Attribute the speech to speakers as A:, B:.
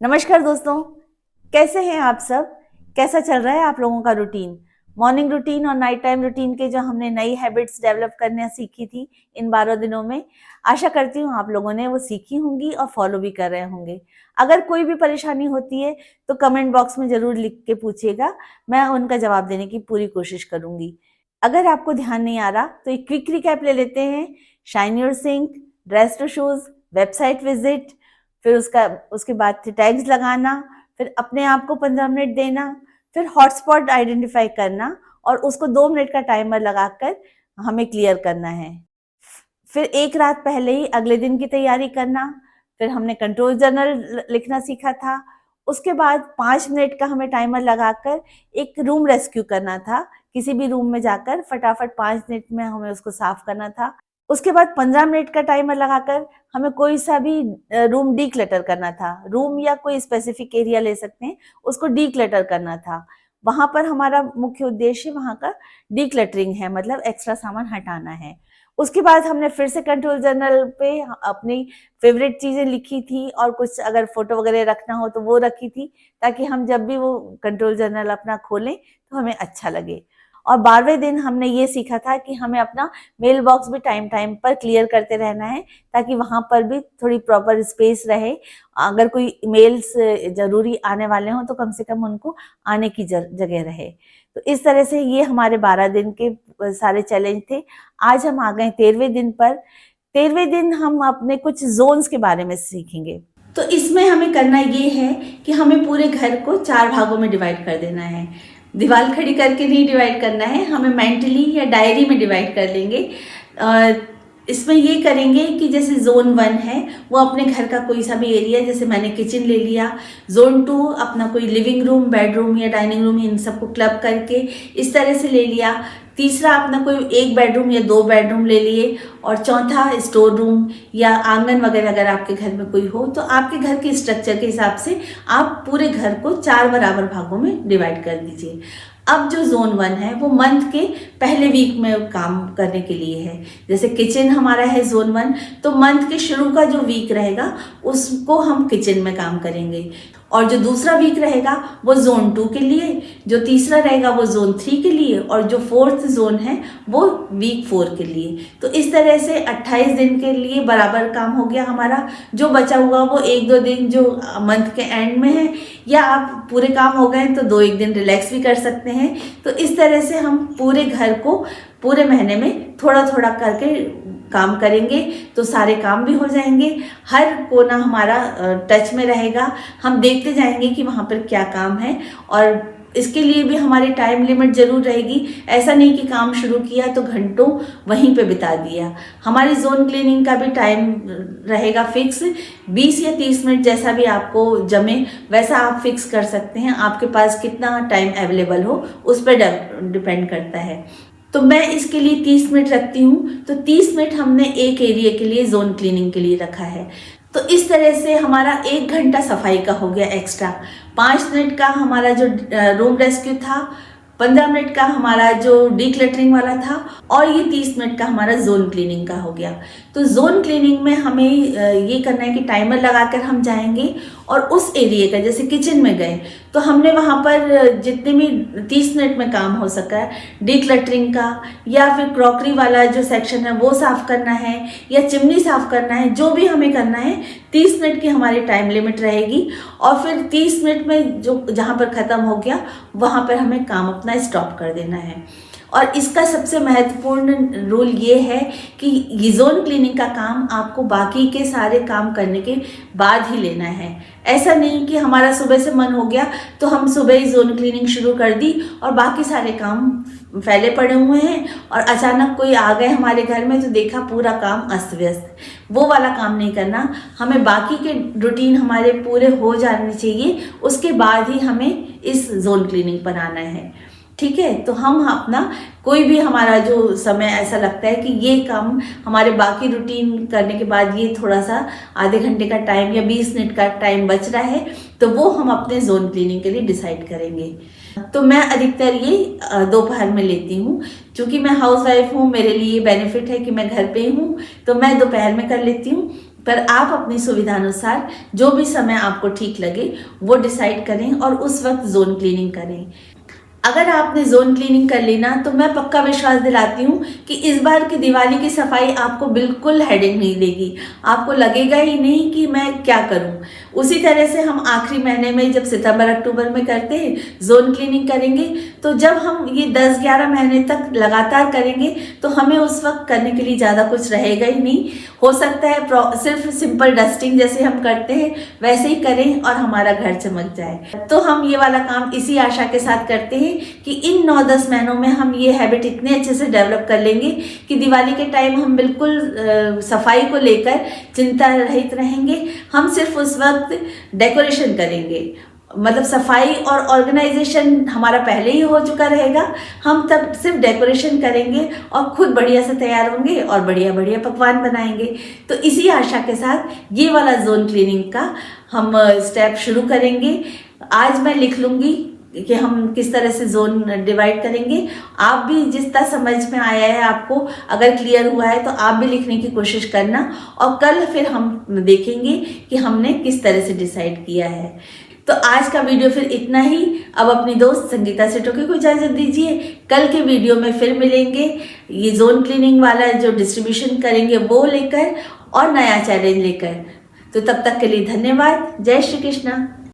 A: नमस्कार दोस्तों, कैसे हैं आप सब। कैसा चल रहा है आप लोगों का रूटीन, मॉर्निंग रूटीन और नाइट टाइम रूटीन के जो हमने नई हैबिट्स डेवलप करने सीखी थी इन 12 दिनों में। आशा करती हूँ आप लोगों ने वो सीखी होंगी और फॉलो भी कर रहे होंगे। अगर कोई भी परेशानी होती है तो कमेंट बॉक्स में जरूर लिख के पूछिएगा, मैं उनका जवाब देने की पूरी कोशिश करूंगी। अगर आपको ध्यान नहीं आ रहा तो एक क्विक रिकैप ले लेते हैं। Shine your sink, dress to shoes, website visit, फिर उसके बाद टैग्स लगाना, फिर अपने आप को 15 मिनट देना, फिर हॉटस्पॉट आइडेंटिफाई करना और उसको 2 मिनट का टाइमर लगाकर हमें क्लियर करना है। फिर एक रात पहले ही अगले दिन की तैयारी करना। फिर हमने कंट्रोल जर्नल लिखना सीखा था। उसके बाद 5 मिनट का हमें टाइमर लगाकर एक रूम रेस्क्यू करना था। किसी भी रूम में जाकर फटाफट 5 मिनट में हमें उसको साफ करना था। उसके बाद 15 मिनट का टाइमर लगाकर हमें कोई सा भी रूम डीक्लटर करना था। रूम या कोई स्पेसिफिक एरिया ले सकते हैं, उसको डीक्लटर करना था। वहां पर हमारा मुख्य उद्देश्य वहां का डीक्लटरिंग है, मतलब एक्स्ट्रा सामान हटाना है। उसके बाद हमने फिर से कंट्रोल जर्नल पे अपनी फेवरेट चीजें लिखी थी और कुछ अगर फोटो वगैरह रखना हो तो वो रखी थी, ताकि हम जब भी वो कंट्रोल जर्नल अपना खोलें तो हमें अच्छा लगे। और 12वें दिन हमने ये सीखा था कि हमें अपना मेल बॉक्स भी टाइम टाइम पर क्लियर करते रहना है, ताकि वहां पर भी थोड़ी प्रॉपर स्पेस रहे। अगर कोई मेल्स जरूरी आने वाले हों तो कम से कम उनको आने की जगह रहे। तो इस तरह से ये हमारे 12 दिन के सारे चैलेंज थे। आज हम आ गए 13वें दिन पर। 13वें दिन हम अपने कुछ जोन्स के बारे में सीखेंगे। तो इसमें हमें करना ये है कि हमें पूरे घर को 4 भागों में डिवाइड कर देना है। दीवार खड़ी करके नहीं डिवाइड करना है, हमें मेंटली या डायरी में डिवाइड कर लेंगे। इसमें ये करेंगे कि जैसे जोन 1 है वो अपने घर का कोई सा भी एरिया, जैसे मैंने किचन ले लिया। जोन 2 अपना कोई लिविंग रूम, बेडरूम या डाइनिंग रूम, इन सबको क्लब करके इस तरह से ले लिया। तीसरा अपना कोई 1 बेडरूम या 2 बेडरूम ले लिए। और चौथा स्टोर रूम या आंगन वगैरह अगर आपके घर में कोई हो तो आपके घर के स्ट्रक्चर के हिसाब से आप पूरे घर को 4 बराबर भागों में डिवाइड कर दीजिए। अब जो जोन 1 है वो मंथ के पहले वीक में काम करने के लिए है। जैसे किचन हमारा है जोन 1, तो मंथ के शुरू का जो वीक रहेगा उसको हम किचन में काम करेंगे। और जो दूसरा वीक रहेगा वो जोन 2 के लिए, जो तीसरा रहेगा वो जोन 3 के लिए, और जो 4th जोन है वो वीक 4 के लिए। तो इस तरह से 28 दिन के लिए बराबर काम हो गया हमारा। जो बचा हुआ वो 1-2 दिन जो मंथ के एंड में है, या आप पूरे काम हो गए तो 2-1 दिन रिलैक्स भी कर सकते हैं। तो इस तरह से हम पूरे घर को पूरे महीने में थोड़ा थोड़ा करके काम करेंगे तो सारे काम भी हो जाएंगे। हर कोना हमारा टच में रहेगा, हम देखते जाएंगे कि वहाँ पर क्या काम है। और इसके लिए भी हमारी टाइम लिमिट जरूर रहेगी। ऐसा नहीं कि काम शुरू किया तो घंटों वहीं पे बिता दिया। हमारी जोन क्लीनिंग का भी टाइम रहेगा फिक्स, 20 या 30 मिनट जैसा भी आपको जमे वैसा आप फिक्स कर सकते हैं। आपके पास कितना टाइम अवेलेबल हो उस पर डिपेंड करता है। तो मैं इसके लिए 30 मिनट रखती हूँ। तो 30 मिनट हमने एक एरिया के लिए जोन क्लीनिंग के लिए रखा है। तो इस तरह से हमारा 1 घंटा सफाई का हो गया एक्स्ट्रा। 5 मिनट का हमारा जो रूम रेस्क्यू था, 15 मिनट का हमारा जो डीक्लटरिंग वाला था, और ये 30 मिनट का हमारा जोन क्लीनिंग का हो गया। तो जोन क्लीनिंग में हमें ये करना है कि टाइमर लगाकर हम जाएंगे और उस एरिया का, जैसे किचन में गए तो हमने वहाँ पर जितने भी 30 मिनट में काम हो सका है, डीक्लटरिंग का या फिर क्रॉकरी वाला जो सेक्शन है वो साफ करना है या चिमनी साफ करना है, जो भी हमें करना है 30 मिनट की हमारी टाइम लिमिट रहेगी। और फिर 30 मिनट में जो जहाँ पर ख़त्म हो गया वहाँ पर हमें काम अपना स्टॉप कर देना है। और इसका सबसे महत्वपूर्ण रूल ये है कि जोन क्लीनिंग का काम आपको बाकी के सारे काम करने के बाद ही लेना है। ऐसा नहीं कि हमारा सुबह से मन हो गया तो हम सुबह ही जोन क्लीनिंग शुरू कर दी और बाकी सारे काम फैले पड़े हुए हैं और अचानक कोई आ गए हमारे घर में तो देखा पूरा काम अस्त व्यस्त। वो वाला काम नहीं करना। हमें बाकी के रूटीन हमारे पूरे हो जाने चाहिए, उसके बाद ही हमें इस जोन क्लीनिंग पर आना है। ठीक है, तो हम अपना कोई भी हमारा जो समय ऐसा लगता है कि ये काम हमारे बाकी रूटीन करने के बाद ये थोड़ा सा आधे घंटे का टाइम या 20 मिनट का टाइम बच रहा है, तो वो हम अपने जोन क्लीनिंग के लिए डिसाइड करेंगे। तो मैं अधिकतर ये दोपहर में लेती हूँ। क्योंकि मैं हाउस वाइफ हूँ, मेरे लिए बेनिफिट है कि मैं घर पे हूँ, तो मैं दोपहर में कर लेती हूँ। पर आप अपनी सुविधानुसार जो भी समय आपको ठीक लगे वो डिसाइड करें और उस वक्त जोन क्लीनिंग करें। अगर आपने जोन क्लीनिंग कर ली ना, तो मैं पक्का विश्वास दिलाती हूँ कि इस बार की दिवाली की सफाई आपको बिल्कुल हेडेक नहीं देगी। आपको लगेगा ही नहीं कि मैं क्या करूँ। उसी तरह से हम आखिरी महीने में जब सितंबर अक्टूबर में करते हैं जोन क्लीनिंग करेंगे, तो जब हम ये 10-11 महीने तक लगातार करेंगे तो हमें उस वक्त करने के लिए ज़्यादा कुछ रहेगा ही नहीं। हो सकता है सिर्फ सिंपल डस्टिंग जैसे हम करते हैं वैसे ही करें और हमारा घर चमक जाए। तो हम ये वाला काम इसी आशा के साथ करते हैं कि इन 9-10 महीनों में हम ये हैबिट इतने अच्छे से डेवलप कर लेंगे कि दिवाली के टाइम हम बिल्कुल सफाई को लेकर चिंता रहित रहेंगे। हम सिर्फ उस वक्त डेकोरेशन करेंगे, मतलब सफाई और ऑर्गेनाइजेशन हमारा पहले ही हो चुका रहेगा। हम तब सिर्फ डेकोरेशन करेंगे और खुद बढ़िया से तैयार होंगे और बढ़िया बढ़िया पकवान बनाएंगे। तो इसी आशा के साथ ये वाला जोन क्लीनिंग का हम स्टेप शुरू करेंगे। आज मैं लिख लूँगी कि हम किस तरह से जोन डिवाइड करेंगे। आप भी जिस तरह समझ में आया है आपको, अगर क्लियर हुआ है तो आप भी लिखने की कोशिश करना और कल फिर हम देखेंगे कि हमने किस तरह से डिसाइड किया है। तो आज का वीडियो फिर इतना ही। अब अपनी दोस्त संगीता सेठोके को इजाज़त दीजिए। कल के वीडियो में फिर मिलेंगे, ये जोन क्लीनिंग वाला जो डिस्ट्रीब्यूशन करेंगे वो लेकर और नया चैलेंज लेकर। तो तब तक के लिए धन्यवाद। जय श्री कृष्णा।